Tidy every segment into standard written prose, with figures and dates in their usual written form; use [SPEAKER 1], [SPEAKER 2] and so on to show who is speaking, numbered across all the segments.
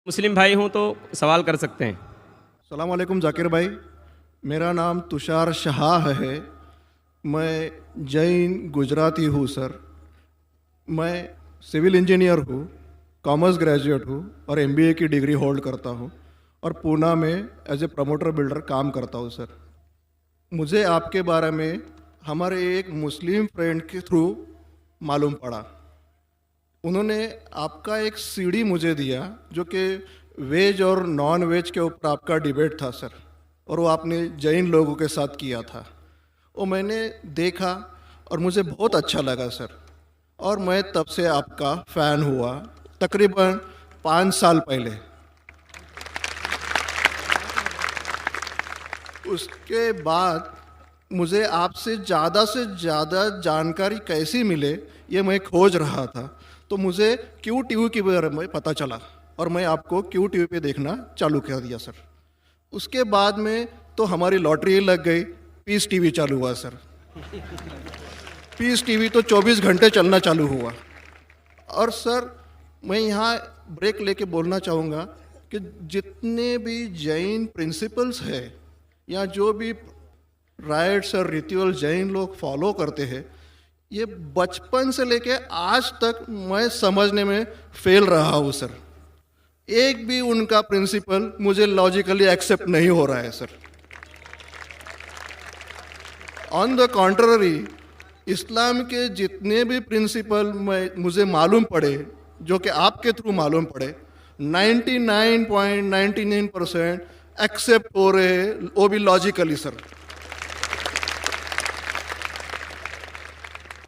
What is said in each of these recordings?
[SPEAKER 1] मुस्लिम भाई हूँ तो सवाल कर सकते हैं।
[SPEAKER 2] सलाम वालेकुम जाकिर भाई। मेरा नाम तुषार शाह है। मैं जैन गुजराती हूँ सर। मैं सिविल इंजीनियर हूँ, कॉमर्स ग्रेजुएट हूँ और एमबीए की डिग्री होल्ड करता हूँ और पूना में एज ए प्रमोटर बिल्डर काम करता हूँ सर। मुझे आपके बारे में हमारे एक मुस्लिम फ्रेंड के थ्रू मालूम पड़ा। उन्होंने आपका एक सीडी मुझे दिया जो कि वेज और नॉन वेज के ऊपर आपका डिबेट था सर, और वो आपने जैन लोगों के साथ किया था। वो मैंने देखा और मुझे बहुत अच्छा लगा सर, और मैं तब से आपका फ़ैन हुआ तकरीबन 5 साल पहले। उसके बाद मुझे आपसे ज़्यादा जानकारी कैसी मिले ये मैं खोज रहा था, तो मुझे क्यू टीवी के बारे में पता चला और मैं आपको क्यू टीवी पे देखना चालू कर दिया सर। उसके बाद में तो हमारी लॉटरी लग गई, पीस टीवी चालू हुआ सर। पीस टीवी तो 24 घंटे चलना चालू हुआ। और सर मैं यहाँ ब्रेक लेके बोलना चाहूँगा कि जितने भी जैन प्रिंसिपल्स है या जो भी राइट्स और रिचुअल जैन लोग फॉलो करते हैं, ये बचपन से लेके आज तक मैं समझने में फेल रहा हूँ सर। एक भी उनका प्रिंसिपल मुझे लॉजिकली एक्सेप्ट नहीं हो रहा है सर। ऑन द कॉन्ट्ररी, इस्लाम के जितने भी प्रिंसिपल मुझे मालूम पड़े, जो कि आपके थ्रू मालूम पड़े, 99.99% एक्सेप्ट हो रहे, वो भी लॉजिकली सर।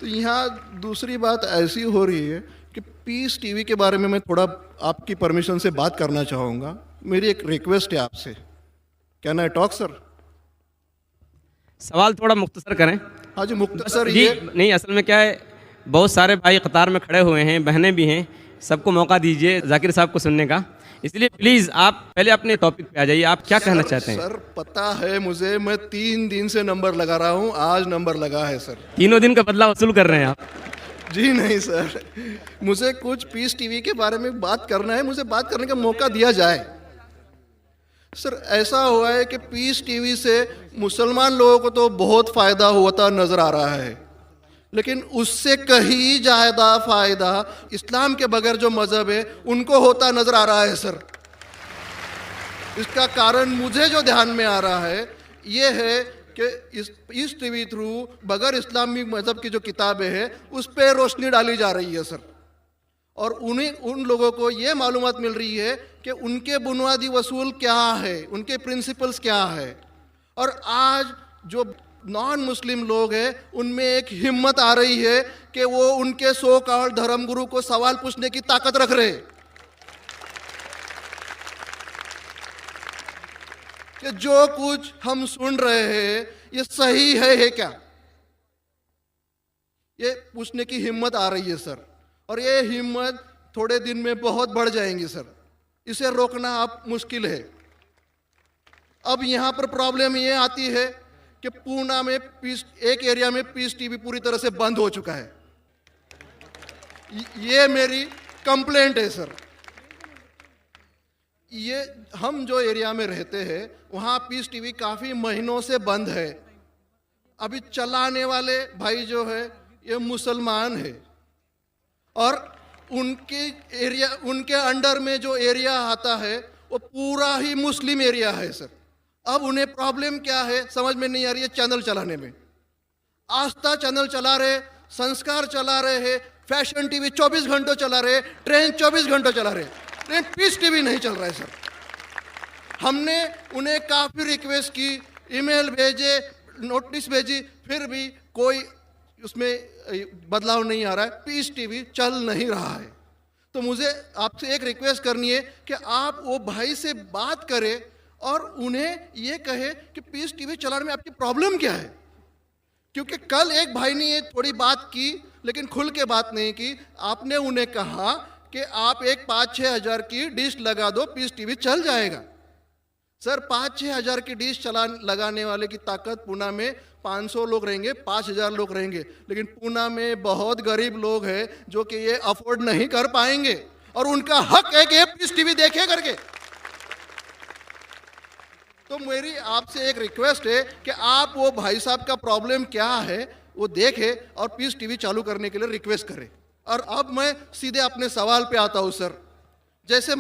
[SPEAKER 2] तो यहाँ दूसरी बात ऐसी हो रही है कि पीस टीवी के बारे में मैं थोड़ा आपकी परमिशन से बात करना चाहूँगा। मेरी एक रिक्वेस्ट है आपसे, कैन आई टॉक सर?
[SPEAKER 1] सवाल थोड़ा मुख्तसर करें।
[SPEAKER 2] हाँ जी, मुख्तसर
[SPEAKER 1] जी
[SPEAKER 2] ये।
[SPEAKER 1] नहीं, असल में क्या है, बहुत सारे भाई कतार में खड़े हुए हैं, बहनें भी हैं, सबको मौका दीजिए जाकिर साहब को सुनने का। इसलिए प्लीज़ आप पहले अपने टॉपिक पे आ जाइए, आप क्या कहना चाहते हैं?
[SPEAKER 2] सर पता है मुझे, मैं 3 दिन से नंबर लगा रहा हूँ, आज नंबर लगा है सर।
[SPEAKER 1] तीनों दिन का बदला वसूल कर रहे हैं आप?
[SPEAKER 2] जी नहीं सर, मुझे कुछ पीस टीवी के बारे में बात करना है, मुझे बात करने का मौका दिया जाए। सर ऐसा हुआ है कि पीस टीवी से मुसलमान लोगों को तो बहुत फ़ायदा होता नज़र आ रहा है, लेकिन उससे कहीं ज़्यादा फ़ायदा इस्लाम के बगैर जो मज़हब है उनको होता नज़र आ रहा है सर। इसका कारण मुझे जो ध्यान में आ रहा है ये है कि इस टीवी थ्रू बगैर इस्लामी मज़हब की जो किताबें हैं उस पर रोशनी डाली जा रही है सर, और उन लोगों को ये मालूमात मिल रही है कि उनके बुनियादी वसूल क्या है, उनके प्रिंसिपल्स क्या है। और आज जो नॉन मुस्लिम लोग हैं उनमें एक हिम्मत आ रही है कि वो उनके सो कॉल्ड धर्मगुरु को सवाल पूछने की ताकत रख रहे हैं कि जो कुछ हम सुन रहे हैं ये सही है क्या, ये पूछने की हिम्मत आ रही है सर। और ये हिम्मत थोड़े दिन में बहुत बढ़ जाएंगी सर, इसे रोकना अब मुश्किल है। अब यहाँ पर प्रॉब्लम ये आती है कि पूना में एक एरिया में पीस टीवी पूरी तरह से बंद हो चुका है। ये मेरी कंप्लेंट है सर। ये हम जो एरिया में रहते हैं वहाँ पीस टीवी काफ़ी महीनों से बंद है। अभी चलाने वाले भाई जो है ये मुसलमान है, और उनके अंडर में जो एरिया आता है वो पूरा ही मुस्लिम एरिया है सर। अब उन्हें प्रॉब्लम क्या है समझ में नहीं आ रही है चैनल चलाने में। आस्था चैनल चला रहे, संस्कार चला रहे हैं, फैशन टीवी 24 घंटों चला रहे, ट्रेन 24 घंटों चला रहे, लेकिन पीस टीवी नहीं चल रहा है सर। हमने उन्हें काफ़ी रिक्वेस्ट की, ईमेल भेजे, नोटिस भेजी, फिर भी कोई उसमें बदलाव नहीं आ रहा है, पीस टीवी चल नहीं रहा है। तो मुझे आपसे एक रिक्वेस्ट करनी है कि आप वो भाई से बात करें और उन्हें ये कहे कि पीस टीवी चलाने में आपकी प्रॉब्लम क्या है। क्योंकि कल एक भाई ने ये थोड़ी बात की लेकिन खुल के बात नहीं की। आपने उन्हें कहा कि आप एक 5-6 हज़ार की डिश लगा दो, पीस टीवी चल जाएगा। सर 5-6 हज़ार की डिश लगाने वाले की ताकत पूना में 500 लोग रहेंगे, 5,000 लोग रहेंगे, लेकिन पूना में बहुत गरीब लोग हैं जो कि ये अफोर्ड नहीं कर पाएंगे। और उनका हक है कि पीस टीवी देखे करके। तो मेरी आपसे एक रिक्वेस्ट है कि आप वो भाई साहब का प्रॉब्लम क्या है वो देखें और पीस टीवी चालू करने के लिए रिक्वेस्ट करें। और अब मैं सीधे अपने सवाल पे आता हूं सर। जैसे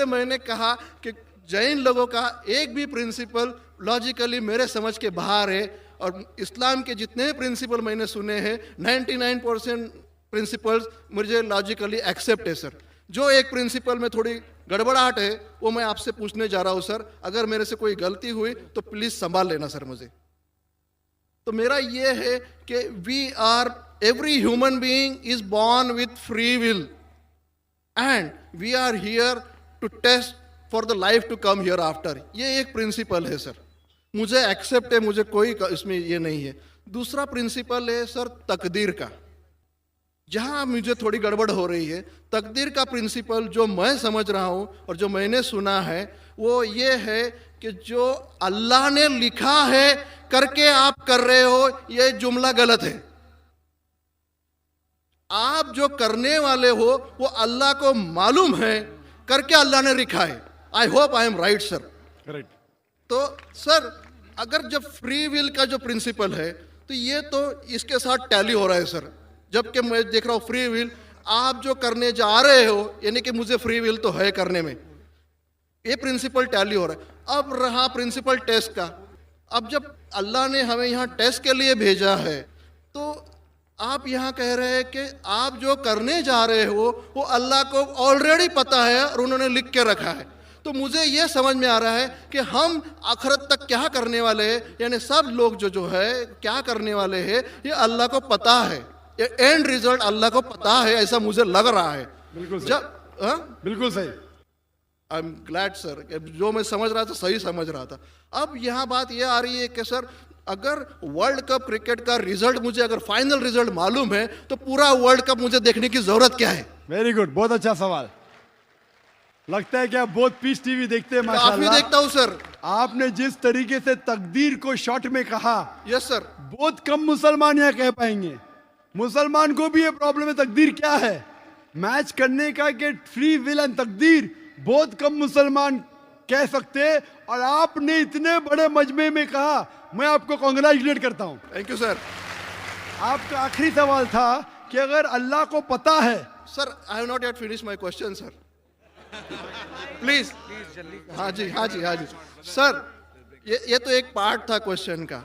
[SPEAKER 2] मैंने कहा कि जैन लोगों का एक भी प्रिंसिपल लॉजिकली मेरे समझ के बाहर है, और इस्लाम के जितने भी प्रिंसिपल मैंने सुने हैं 99% प्रिंसिपल्स मुझे लॉजिकली एक्सेप्ट है सर। जो एक प्रिंसिपल में थोड़ी गड़बड़ाहट है वो मैं आपसे पूछने जा रहा हूं सर। अगर मेरे से कोई गलती हुई तो प्लीज संभाल लेना सर मुझे। तो मेरा ये है कि every human being is born with free will and we are here to test for the life to come hereafter. ये एक प्रिंसिपल है सर, मुझे एक्सेप्ट है, मुझे कोई इसमें ये नहीं है। दूसरा प्रिंसिपल है सर तकदीर का, जहां मुझे थोड़ी गड़बड़ हो रही है। तकदीर का प्रिंसिपल जो मैं समझ रहा हूं और जो मैंने सुना है वो ये है कि जो अल्लाह ने लिखा है करके आप कर रहे हो, ये जुमला गलत है। आप जो करने वाले हो वो अल्लाह को मालूम है करके अल्लाह ने लिखा है। I hope I am right sir.
[SPEAKER 3] Correct.
[SPEAKER 2] तो सर अगर जब फ्री विल का जो प्रिंसिपल है तो ये तो इसके साथ टैली हो रहा है सर। जबकि मैं देख रहा हूं फ्री विल आप जो करने जा रहे हो, यानी कि मुझे फ्री विल तो है करने में, ये प्रिंसिपल टैली हो रहा है। अब रहा प्रिंसिपल टेस्ट का। अब जब अल्लाह ने हमें यहाँ टेस्ट के लिए भेजा है तो आप यहाँ कह रहे हैं कि आप जो करने जा रहे हो वो अल्लाह को ऑलरेडी पता है और उन्होंने लिख के रखा है। तो मुझे ये समझ में आ रहा है कि हम आखिरत तक क्या करने वाले हैं, यानी सब लोग जो है क्या करने वाले हैं ये अल्लाह को पता है। ये एंड रिजल्ट अल्लाह को पता है, ऐसा मुझे लग रहा है।
[SPEAKER 3] बिल्कुल सही।
[SPEAKER 2] बिल्कुल सही। आई एम ग्लैड सर, जो मैं समझ रहा था सही समझ रहा था। अब यहाँ बात ये आ रही है कि सर अगर वर्ल्ड कप क्रिकेट का रिजल्ट मुझे अगर फाइनल रिजल्ट मालूम है तो पूरा वर्ल्ड कप मुझे देखने की जरूरत क्या है?
[SPEAKER 3] वेरी गुड, बहुत अच्छा सवाल। लगता है कि आप बहुत पीस टीवी देखते हैं।
[SPEAKER 2] काफी
[SPEAKER 3] माशाल्लाह
[SPEAKER 2] देखता हूँ सर।
[SPEAKER 3] आपने जिस तरीके से तकदीर को शॉर्ट में कहा,
[SPEAKER 2] यस सर,
[SPEAKER 3] बहुत कम मुसलमान यहाँ कह पाएंगे। मुसलमान को भी ये प्रॉब्लम है तकदीर क्या है, मैच करने का कि फ्री विल एंड तकदीर बहुत कम मुसलमान कह सकते हैं। और आपने इतने बड़े मजमे में कहा, मैं आपको कांग्रेचुलेट करता हूं।
[SPEAKER 2] Thank you sir.
[SPEAKER 3] आपका आखिरी सवाल था कि अगर अल्लाह को पता है।
[SPEAKER 2] Sir I have not yet finish my question sir, please. हाँ जी हाँ जी हाँ जी सर, ये तो एक पार्ट था क्वेश्चन का।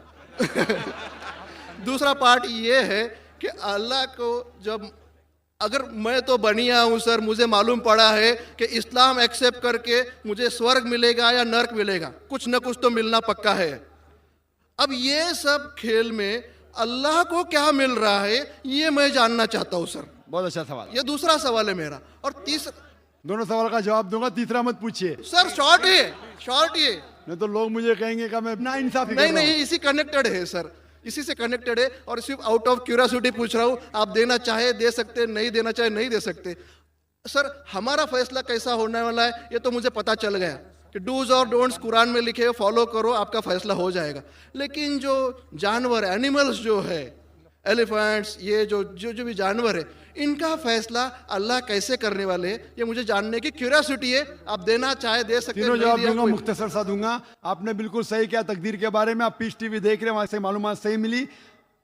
[SPEAKER 2] दूसरा पार्ट ये है कि अल्लाह को जब अगर मैं तो बनिया हूं सर, मुझे मालूम पड़ा है कि इस्लाम एक्सेप्ट करके मुझे स्वर्ग मिलेगा या नर्क मिलेगा, कुछ न कुछ तो मिलना पक्का है। अब ये सब खेल में अल्लाह को क्या मिल रहा है ये मैं जानना चाहता हूं सर।
[SPEAKER 3] बहुत अच्छा सवाल।
[SPEAKER 2] ये दूसरा सवाल है मेरा। और तीसरा,
[SPEAKER 3] दोनों सवाल का जवाब दूंगा, तीसरा मत पूछिए
[SPEAKER 2] सर। शॉर्ट है, शॉर्ट ये,
[SPEAKER 3] नहीं तो लोग मुझे कहेंगे कि मैं ना इंसाफी
[SPEAKER 2] नहीं नहीं, इसी कनेक्टेड है सर, इसी से कनेक्टेड है। और सिर्फ आउट ऑफ क्यूरियोसिटी पूछ रहा हूं, आप देना चाहे दे सकते, नहीं देना चाहे नहीं दे सकते। सर हमारा फैसला कैसा होने वाला है ये तो मुझे पता चल गया कि डूज और डोंट्स कुरान में लिखे, फॉलो करो, आपका फैसला हो जाएगा। लेकिन जो जानवर, एनिमल्स जो है, एलिफेंट्स, ये जो भी जानवर है, इनका फैसला अल्लाह कैसे करने वाले हैं ये मुझे जानने की क्यूरियोसिटी है। आप देना चाहे दे सकते हैं।
[SPEAKER 3] तीनों जवाब दूंगा, मुख्तसर सा दूंगा। आपने बिल्कुल सही किया तकदीर के बारे में। आप पीस टीवी देख रहे हैं, वहां से मालूमात सही मिली।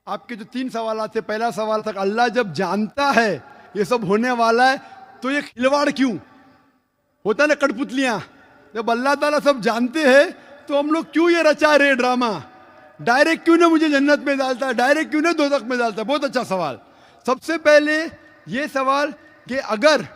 [SPEAKER 3] आपके जो 3 सवाल थे, पहला सवाल था अल्लाह जब जानता है ये सब होने वाला है तो ये खिलवाड़ क्यों होता है ना, कठपुतलियां। जब अल्लाह ताला सब जानते हैं तो हम लोग क्यों ये रचा रहे ड्रामा, डायरेक्ट क्यों ना मुझे जन्नत में डालता है, डायरेक्ट क्यों ना दोज़ख में डालता है। बहुत अच्छा सवाल। सबसे पहले ये सवाल कि अगर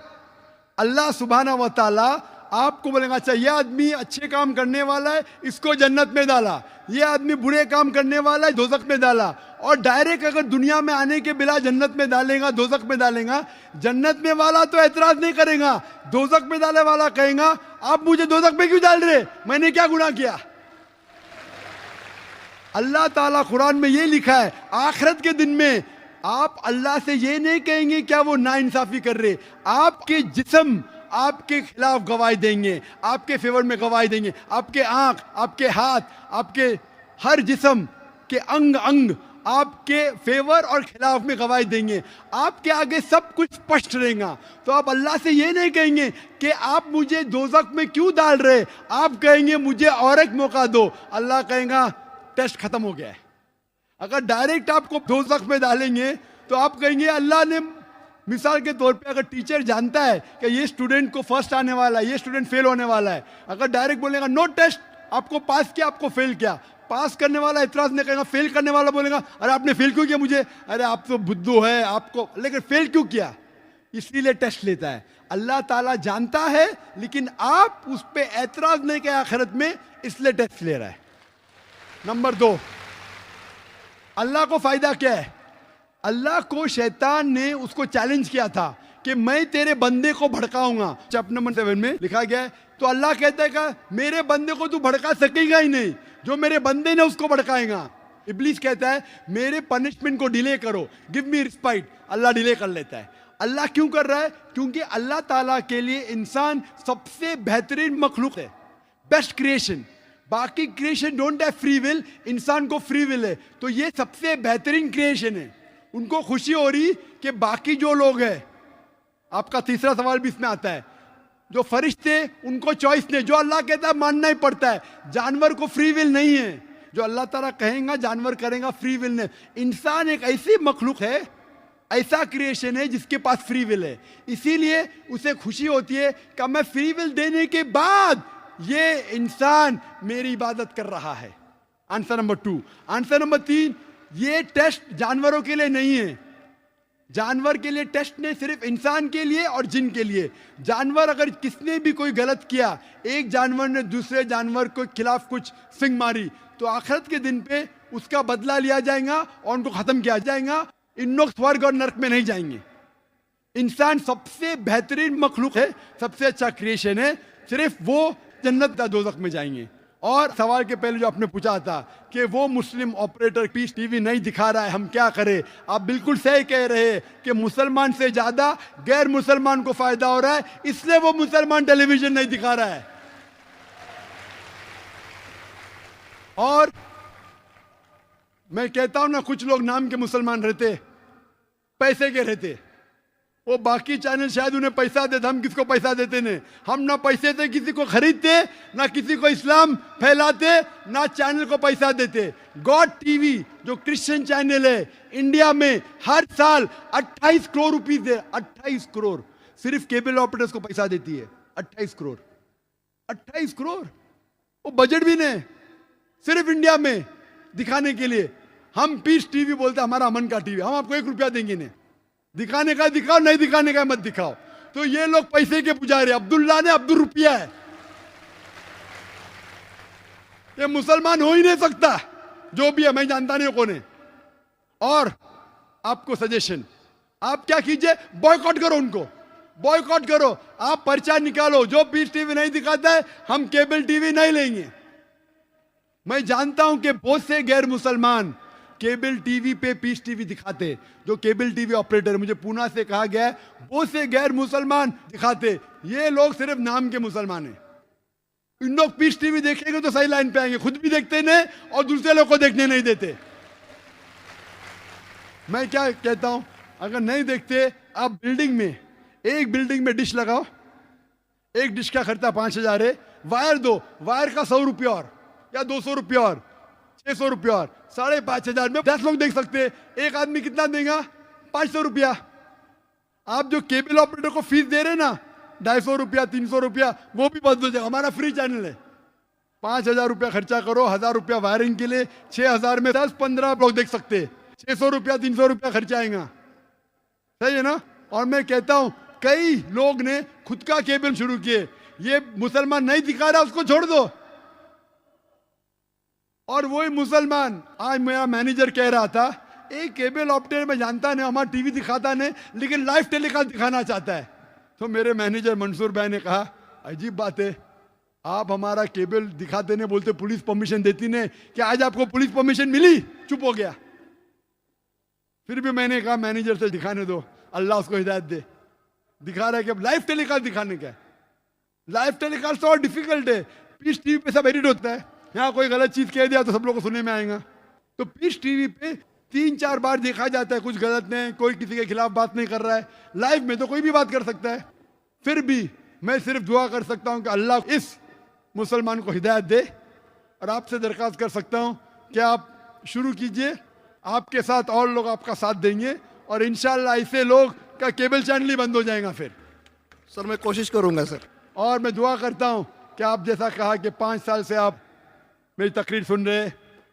[SPEAKER 3] अल्लाह सुब्हाना व तआला आपको बोलेगा अच्छा ये आदमी अच्छे काम करने वाला है इसको जन्नत में डाला, ये आदमी बुरे काम करने वाला है दोज़ख में डाला, और डायरेक्ट अगर दुनिया में आने के बिना जन्नत में डालेगा, दोज़ख में डालेगा, जन्नत में वाला तो एतराज नहीं करेगा, दोज़ख में डाले वाला कहेगा आप मुझे दोज़ख में क्यों डाल रहे, मैंने क्या गुनाह किया। अल्लाह ताला कुरान में ये लिखा है आखिरत के दिन में आप अल्लाह से ये नहीं कहेंगे क्या वो नाइंसाफी कर रहे, आपके जिस्म आपके खिलाफ गवाही देंगे, आपके फेवर में गवाही देंगे, आपके आंख, आपके हाथ, आपके हर जिस्म के अंग अंग आपके फेवर और खिलाफ में गवाही देंगे। आपके आगे सब कुछ स्पष्ट रहेगा। तो आप अल्लाह से ये नहीं कहेंगे कि आप मुझे दोज़ख में क्यों डाल रहे, आप कहेंगे मुझे और एक मौका दो। अल्लाह कहेगा टेस्ट खत्म हो गया है। अगर डायरेक्ट आपको दोज़ख में डालेंगे तो आप कहेंगे अल्लाह ने, मिसाल के तौर पे अगर टीचर जानता है कि ये स्टूडेंट को फर्स्ट आने वाला है, ये स्टूडेंट फेल होने वाला है, अगर डायरेक्ट बोलेगा नो टेस्ट, आपको पास किया आपको फेल किया, पास करने वाला इतराज नहीं करेगा, फेल करने वाला बोलेगा अरे आपने फेल क्यों किया मुझे, अरे आप तो बुद्धू है आपको, लेकिन फेल क्यों किया, इसीलिए टेस्ट लेता है। अल्लाह ताला जानता है लेकिन आप उस पर एतराज नहीं किया आखिरत में, इसलिए टेस्ट ले रहा है। नंबर 2, अल्लाह को फायदा क्या है? अल्लाह को शैतान ने उसको चैलेंज किया था कि मैं तेरे बंदे को भड़काऊंगा। चैप्टर नंबर 7 में लिखा गया है। तो अल्लाह कहता है कि मेरे बंदे को तू भड़का सकेगा ही नहीं, जो मेरे बंदे ने उसको भड़काएगा। इब्लीस कहता है मेरे पनिशमेंट को डिले करो, गिव मी रिस्पाइट। अल्लाह डिले कर लेता है। अल्लाह क्यों कर रहा है? क्योंकि अल्लाह ताला के लिए इंसान सबसे बेहतरीन मखलूक है, बेस्ट क्रिएशन। बाकी creation don't have free will, इंसान को फ्री विल है। तो ये सबसे बेहतरीन क्रिएशन है। उनको खुशी हो रही कि बाकी जो लोग हैं, आपका तीसरा सवाल भी इसमें आता है, जो फरिश्ते उनको चॉइस नहीं, जो अल्लाह कहता है मानना ही पड़ता है। जानवर को फ्री विल नहीं है, जो अल्लाह ताला कहेगा जानवर करेगा, फ्री विल नहीं। इंसान एक ऐसी मखलूक है, ऐसा क्रिएशन है जिसके पास फ्री विल है। इसीलिए उसे खुशी होती है कि मैं फ्री विल देने के बाद ये इंसान मेरी इबादत कर रहा है। Answer number 2। आंसर नंबर 3, ये टेस्ट जानवरों के लिए नहीं है। जानवर के लिए टेस्ट नहीं, सिर्फ इंसान के लिए और जिन के लिए। जानवर अगर किसने भी कोई गलत किया, एक जानवर ने दूसरे जानवर के खिलाफ कुछ सिंग मारी, तो आखिरत के दिन पे उसका बदला लिया जाएगा और उनको खत्म किया जाएगा। इन लोग स्वर्ग और नरक में नहीं जाएंगे। इंसान सबसे बेहतरीन मखलूक है, सबसे अच्छा क्रिएशन है। सिर्फ वो जन्नत या दोज़ख में जाएंगे। और सवाल के पहले जो आपने पूछा था कि वो मुस्लिम ऑपरेटर पीस टीवी नहीं दिखा रहा है, हम क्या करें? आप बिल्कुल सही कह रहे हैं कि मुसलमान से ज्यादा गैर मुसलमान को फायदा हो रहा है, इसलिए वो मुसलमान टेलीविजन नहीं दिखा रहा है। और मैं कहता हूं ना, कुछ लोग नाम के मुसलमान रहते, पैसे के रहते, वो बाकी चैनल शायद उन्हें पैसा देते, हम किसको पैसा देते नहीं। हम ना पैसे से किसी को खरीदते, ना किसी को इस्लाम फैलाते, ना चैनल को पैसा देते। गॉड टीवी जो क्रिश्चियन चैनल है, इंडिया में हर साल 28 करोड़ रुपीस दे, 28 करोड़ सिर्फ केबल ऑपरेटर्स को पैसा देती है। 28 करोड़, 28 करोड़, वो बजट भी नहीं, सिर्फ इंडिया में दिखाने के लिए। हम पीस टीवी बोलते हमारा अमन का टीवी, हम आपको 1 रुपया देंगे नहीं। दिखाने का दिखाओ, नहीं दिखाने का मत दिखाओ। तो ये लोग पैसे के पुजारी, अब्दुल्ला ने अब्दुल रुपया है। ये मुसलमान हो ही नहीं सकता, जो भी है, मैं जानता नहीं कौन है। और आपको सजेशन, आप क्या कीजिए, बॉयकॉट करो उनको, बॉयकॉट करो। आप पर्चा निकालो, जो पीस टीवी नहीं दिखाता है हम केबल टीवी नहीं लेंगे। मैं जानता हूं कि बहुत से गैर मुसलमान केबल टीवी पे पीस टीवी दिखाते, जो केबल टीवी ऑपरेटर, मुझे पूना से कहा गया है, बहुत से गैर मुसलमान दिखाते। ये लोग सिर्फ नाम के मुसलमान हैं। इन लोग पीस टीवी देखेंगे तो सही लाइन पे आएंगे, खुद भी देखते नहीं और दूसरे लोग को देखने नहीं देते। मैं क्या कहता हूं, अगर नहीं देखते, आप बिल्डिंग में, एक बिल्डिंग में डिश लगाओ, एक डिश का खर्चा 5,000 है, वायर दो, वायर का 100 रुपया और या 200 रुपया और 600 रुपया और 5,500 में 10 लोग देख सकते हैं। एक आदमी कितना देगा? 500 रुपया। आप जो केबल ऑपरेटर को फीस दे रहे हैं ना, 250 रुपया 300 रुपया, वो भी बंद हो जाएगा। हमारा फ्री चैनल है। 5,000 रुपया खर्चा करो, 1,000 रुपया वायरिंग के लिए, 6,000 में 10-15 लोग देख सकते हैं। 600 रुपया 300 रुपया खर्चा आएगा, सही है ना? और मैं कहता हूं कई लोग ने खुद का केबल शुरू किए। ये मुसलमान नहीं दिखा रहा, उसको छोड़ दो। और वही मुसलमान, आज मेरा मैनेजर कह रहा था, एक केबल ऑपरेटर में जानता नहीं, हमारा टीवी दिखाता नहीं, लेकिन लाइव टेलीकास्ट दिखाना चाहता है। तो मेरे मैनेजर मंसूर भाई ने कहा, अजीब बात है, आप हमारा केबल दिखाते नहीं, बोलते पुलिस परमिशन देती नहीं, क्या आज आपको पुलिस परमिशन मिली? चुप हो गया। फिर भी मैंने कहा मैनेजर से दिखाने दो, अल्लाह उसको हिदायत दे। दिखा रहा है कि अब लाइव टेलीकास्ट दिखाने का। लाइव टेलीकास्ट तो और डिफिकल्ट है, पीस टीवी पे सब एडिट होता है। यहाँ कोई गलत चीज कह दिया तो सब लोगों को सुनने में आएगा। तो पीस टीवी पे 3-4 बार देखा जाता है कुछ गलत नहीं, कोई किसी के खिलाफ बात नहीं कर रहा है। लाइव में तो कोई भी बात कर सकता है। फिर भी मैं सिर्फ दुआ कर सकता हूं कि अल्लाह इस मुसलमान को हिदायत दे, और आपसे दरख्वास्त कर सकता हूं कि आप शुरू कीजिए, आपके साथ और लोग आपका साथ देंगे, और इंशाअल्लाह ऐसे लोग का केबल चैनल ही बंद हो जाएगा फिर।
[SPEAKER 2] सर मैं कोशिश करूंगा सर।
[SPEAKER 3] और मैं दुआ करता हूं कि आप जैसा कहा कि 5 साल से आप मेरी तकरीर सुन रहे,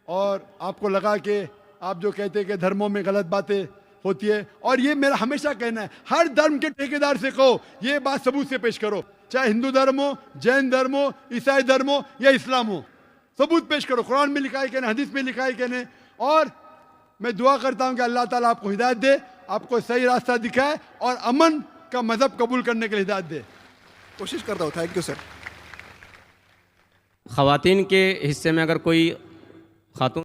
[SPEAKER 3] और आपको लगा कि आप जो कहते हैं कि धर्मों में गलत बातें होती है, और ये मेरा हमेशा कहना है, हर धर्म के ठेकेदार से कहो ये बात सबूत से पेश करो, चाहे हिंदू धर्म हो, जैन धर्म हो, ईसाई धर्म हो या इस्लाम हो, सबूत पेश करो। कुरान में लिखा है कहने, हदीस में लिखा है कहने। और मैं दुआ करता हूं कि अल्लाह ताला आपको हिदायत दे, आपको सही रास्ता दिखाए, और अमन का मजहब कबूल करने के लिए हिदायत दे।
[SPEAKER 2] कोशिश करता हूँ। Thank you sir.
[SPEAKER 1] ख़वातीन के हिस्से में अगर कोई खातून